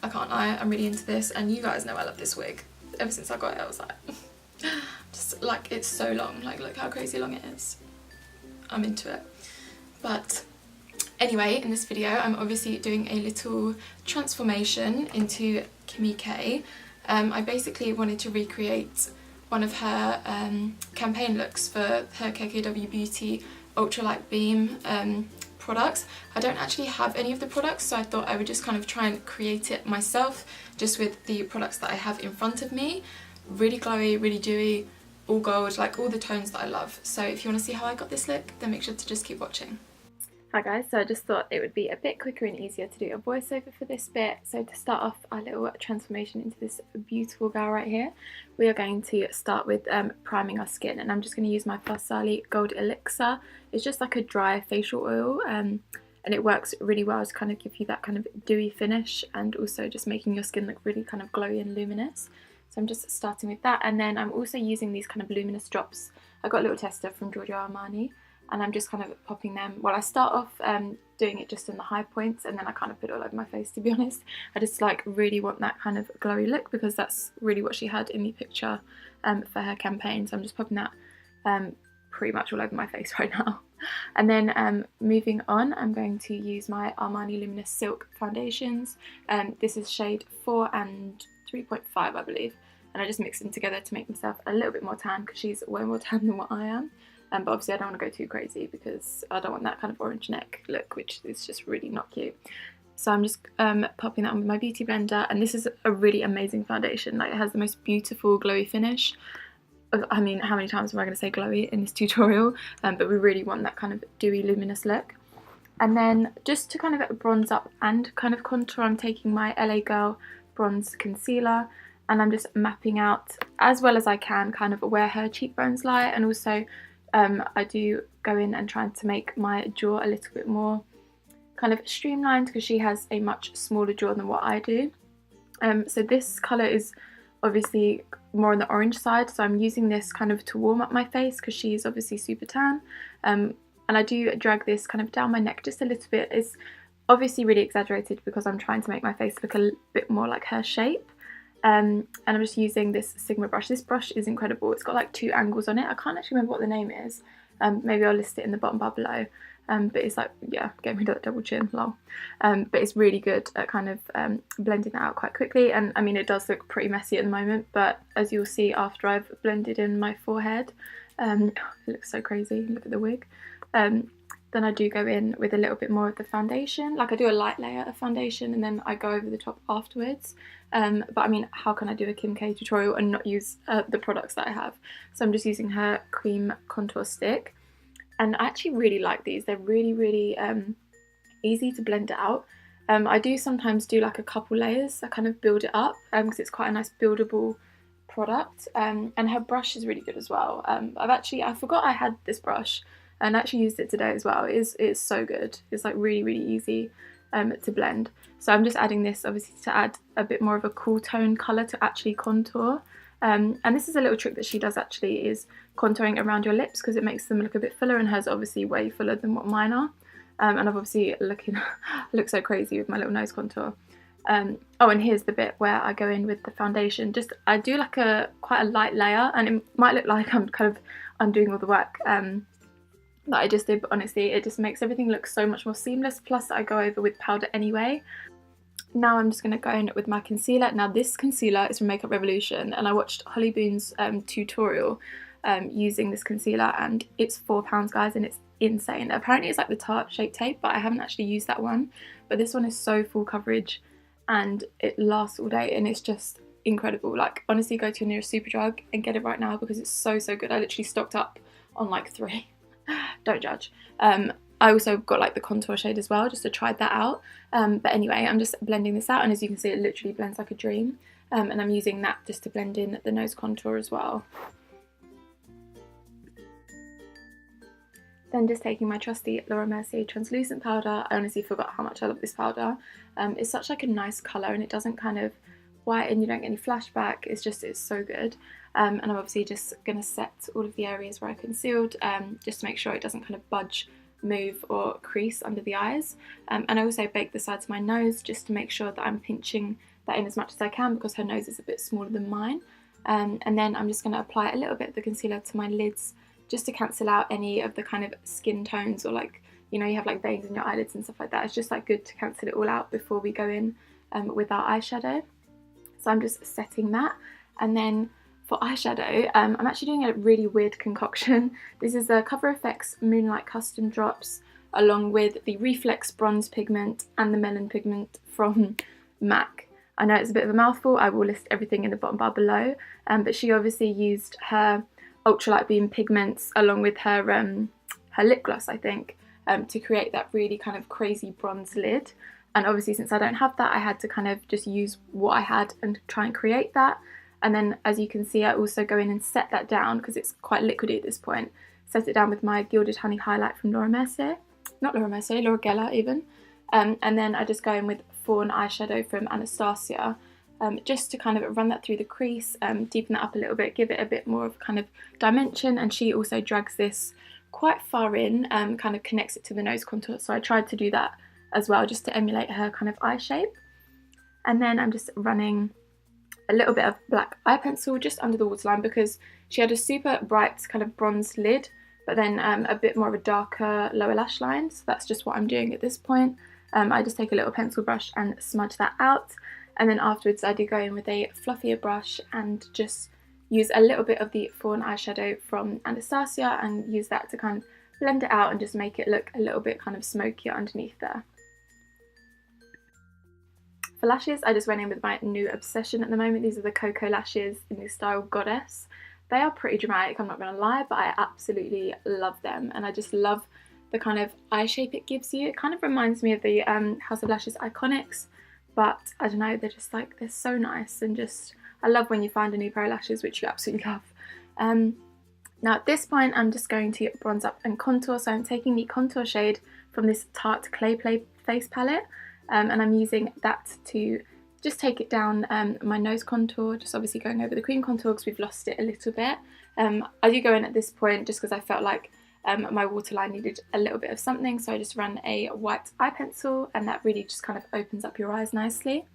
I can't lie, I'm really into this, and you guys know I love this wig. Ever since I got it, I was like, just like, it's so long, like look how crazy long it is. I'm into it. But anyway, in this video I'm obviously doing a little transformation into Kimmie K. I basically wanted to recreate one of her campaign looks for her Kkw Beauty Ultralight Beam products. I don't actually have any of the products, so I thought I would just kind of try and create it myself just with the products that I have in front of me. Really glowy, really dewy, all gold, like all the tones that I love. So if you want to see how I got this look, then make sure to just keep watching. Hi guys, so I just thought it would be a bit quicker and easier to do a voiceover for this bit. So to start off our little transformation into this beautiful girl right here, we are going to start with priming our skin, and I'm just going to use my Farsali Gold Elixir. It's just like a dry facial oil, and it works really well to kind of give you that kind of dewy finish and also just making your skin look really kind of glowy and luminous. So I'm just starting with that, and then I'm also using these kind of luminous drops. I got a little tester from Giorgio Armani, and I'm just kind of popping them. Well, I start off doing it just in the high points, and then I kind of put it all over my face, to be honest. I just like really want that kind of glowy look because that's really what she had in the picture for her campaign. So I'm just popping that pretty much all over my face right now. And then moving on, I'm going to use my Armani Luminous Silk foundations. This is shade 4 and 3.5, I believe. And I just mix them together to make myself a little bit more tan because she's way more tan than what I am. But obviously I don't want to go too crazy because I don't want that kind of orange neck look, which is just really not cute. So I'm just popping that on with my beauty blender, and this is a really amazing foundation. Like, it has the most beautiful glowy finish. I mean, how many times am I going to say glowy in this tutorial? But we really want that kind of dewy, luminous look. And then just to kind of bronze up and kind of contour, I'm taking my LA Girl Bronze Concealer, and I'm just mapping out as well as I can kind of where her cheekbones lie, and also I do go in and try to make my jaw a little bit more kind of streamlined because she has a much smaller jaw than what I do. So this colour is obviously more on the orange side, so I'm using this kind of to warm up my face because she's obviously super tan. And I do drag this kind of down my neck just a little bit. It's obviously really exaggerated because I'm trying to make my face look a bit more like her shape. And I'm just using this Sigma brush. This brush is incredible. It's got like 2 angles on it. I can't actually remember what the name is. Maybe I'll list it in the bottom bar below. But it's like, yeah, gave me that double chin, lol. But it's really good at kind of blending that out quite quickly. And I mean, it does look pretty messy at the moment, but as you'll see after I've blended in my forehead, it looks so crazy. Look at the wig. Then I do go in with a little bit more of the foundation. Like, I do a light layer of foundation and then I go over the top afterwards. But I mean, how can I do a Kimmie K tutorial and not use the products that I have? So I'm just using her cream contour stick. And I actually really like these. They're really, really easy to blend it out. I do sometimes do like a couple layers. I kind of build it up because it's quite a nice buildable product. And her brush is really good as well. I forgot I had this brush and I actually used it today as well. It's so good. It's like really, really easy to blend. So I'm just adding this obviously to add a bit more of a cool tone colour to actually contour. And this is a little trick that she does actually, is contouring around your lips because it makes them look a bit fuller, and hers obviously way fuller than what mine are. And I've obviously look so crazy with my little nose contour. Oh, and here's the bit where I go in with the foundation. I do like quite a light layer, and it might look like I'm kind of undoing all the work that I just did, but honestly it just makes everything look so much more seamless. Plus I go over with powder anyway. Now I'm just going to go in with my concealer. Now this concealer is from Makeup Revolution, and I watched Holly Boon's tutorial using this concealer, and it's £4 guys, and it's insane. Apparently it's like the Tarte Shape Tape, but I haven't actually used that one. But this one is so full coverage and it lasts all day, and it's just incredible. Like, honestly, go to your nearest Superdrug and get it right now because it's so good. I literally stocked up on like 3. Don't judge. I also got like the contour shade as well, just to try that out. But anyway, I'm just blending this out, and as you can see, it literally blends like a dream. And I'm using that just to blend in the nose contour as well. Then just taking my trusty Laura Mercier translucent powder. I honestly forgot how much I love this powder. It's such like a nice colour, and it doesn't kind of whiten, you don't get any flashback. It's so good. And I'm obviously just going to set all of the areas where I concealed, just to make sure it doesn't kind of budge move or crease under the eyes. And I also bake the sides of my nose just to make sure that I'm pinching that in as much as I can, because her nose is a bit smaller than mine. And then I'm just going to apply a little bit of the concealer to my lids just to cancel out any of the kind of skin tones, or like, you know, you have like veins in your eyelids and stuff like that. It's just like good to cancel it all out before we go in with our eyeshadow. So I'm just setting that. And then for eyeshadow, I'm actually doing a really weird concoction. This is the Cover FX Moonlight Custom Drops, along with the Reflex Bronze Pigment and the Melon Pigment from MAC. I know it's a bit of a mouthful. I will list everything in the bottom bar below. But she obviously used her Ultralight Beam pigments along with her her lip gloss, I think, to create that really kind of crazy bronze lid. And obviously, since I don't have that, I had to kind of just use what I had and try and create that. And then, as you can see, I also go in and set that down, because it's quite liquidy at this point. Set it down with my Gilded Honey highlight from Mercier. Not Mercier, L'Oreal even. And then I just go in with Fawn eyeshadow from Anastasia, just to kind of run that through the crease, deepen that up a little bit, give it a bit more of kind of dimension. And she also drags this quite far in, kind of connects it to the nose contour. So I tried to do that as well, just to emulate her kind of eye shape. And then I'm just running a little bit of black eye pencil just under the waterline, because she had a super bright kind of bronze lid, but then a bit more of a darker lower lash line. So that's just what I'm doing at this point. I just take a little pencil brush and smudge that out. And then afterwards I do go in with a fluffier brush and just use a little bit of the Fawn eyeshadow from Anastasia and use that to kind of blend it out and just make it look a little bit kind of smokier underneath there. For lashes, I just went in with my new obsession at the moment. These are the Koko lashes in the style Goddess. They are pretty dramatic, I'm not going to lie, but I absolutely love them. And I just love the kind of eye shape it gives you. It kind of reminds me of the House of Lashes Iconics, but I don't know, they're just like, they're so nice. And just, I love when you find a new pair of lashes, which you absolutely love. Now at this point, I'm just going to bronze up and contour. So I'm taking the contour shade from this Tarte Clay Play face palette. And I'm using that to just take it down my nose contour, just obviously going over the cream contour because we've lost it a little bit. I do go in at this point just because I felt like my waterline needed a little bit of something, so I just ran a white eye pencil, and that really just kind of opens up your eyes nicely.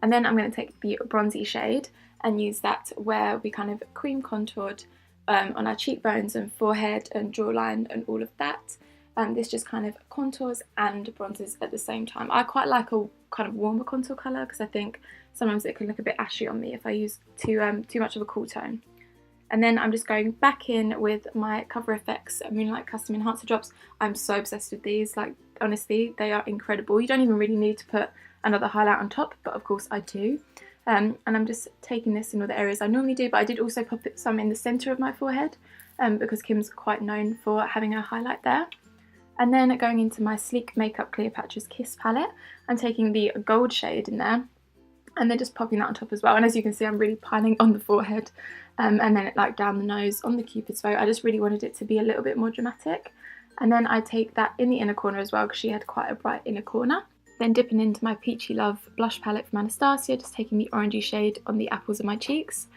And then I'm going to take the bronzy shade and use that where we kind of cream contoured on our cheekbones and forehead and jawline and all of that. This just kind of contours and bronzes at the same time. I quite like a kind of warmer contour colour because I think sometimes it can look a bit ashy on me if I use too much of a cool tone. And then I'm just going back in with my Cover FX Moonlight Custom Enhancer Drops. I'm so obsessed with these, like honestly, they are incredible. You don't even really need to put another highlight on top, but of course I do. And I'm just taking this in all the areas I normally do, but I did also pop it some in the centre of my forehead because Kim's quite known for having a highlight there. And then going into my Sleek Makeup Cleopatra's Kiss palette, I'm taking the gold shade in there and then just popping that on top as well. And as you can see, I'm really piling on the forehead and then like down the nose on the Cupid's bow. I just really wanted it to be a little bit more dramatic. And then I take that in the inner corner as well because she had quite a bright inner corner. Then dipping into my Peachy Love blush palette from Anastasia, just taking the orangey shade on the apples of my cheeks.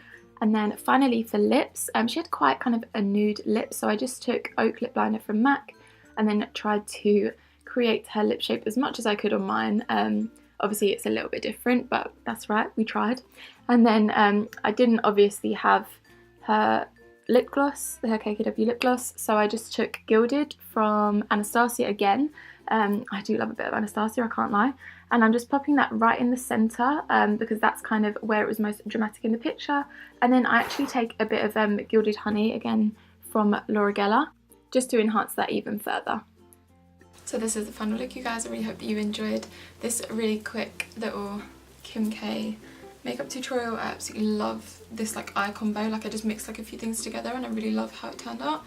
And then finally for lips, she had quite kind of a nude lip, so I just took Oak Lip Liner from MAC and then tried to create her lip shape as much as I could on mine. Obviously it's a little bit different, but that's right, we tried. And then I didn't obviously have her lip gloss, her Kkw lip gloss, so I just took Gilded from Anastasia again. I do love a bit of Anastasia, I can't lie. And I'm just popping that right in the centre because that's kind of where it was most dramatic in the picture. And then I actually take a bit of Gilded Honey, again from L'Oreal, just to enhance that even further. So this is the final look, you guys. I really hope that you enjoyed this really quick little Kimmie K makeup tutorial. I absolutely love this like eye combo. Like I just mixed like a few things together and I really love how it turned out.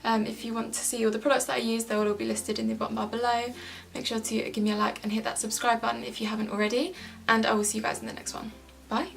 If you want to see all the products that I use, they will all be listed in the bottom bar below. Make sure to give me a like and hit that subscribe button if you haven't already, and I will see you guys in the next one. Bye!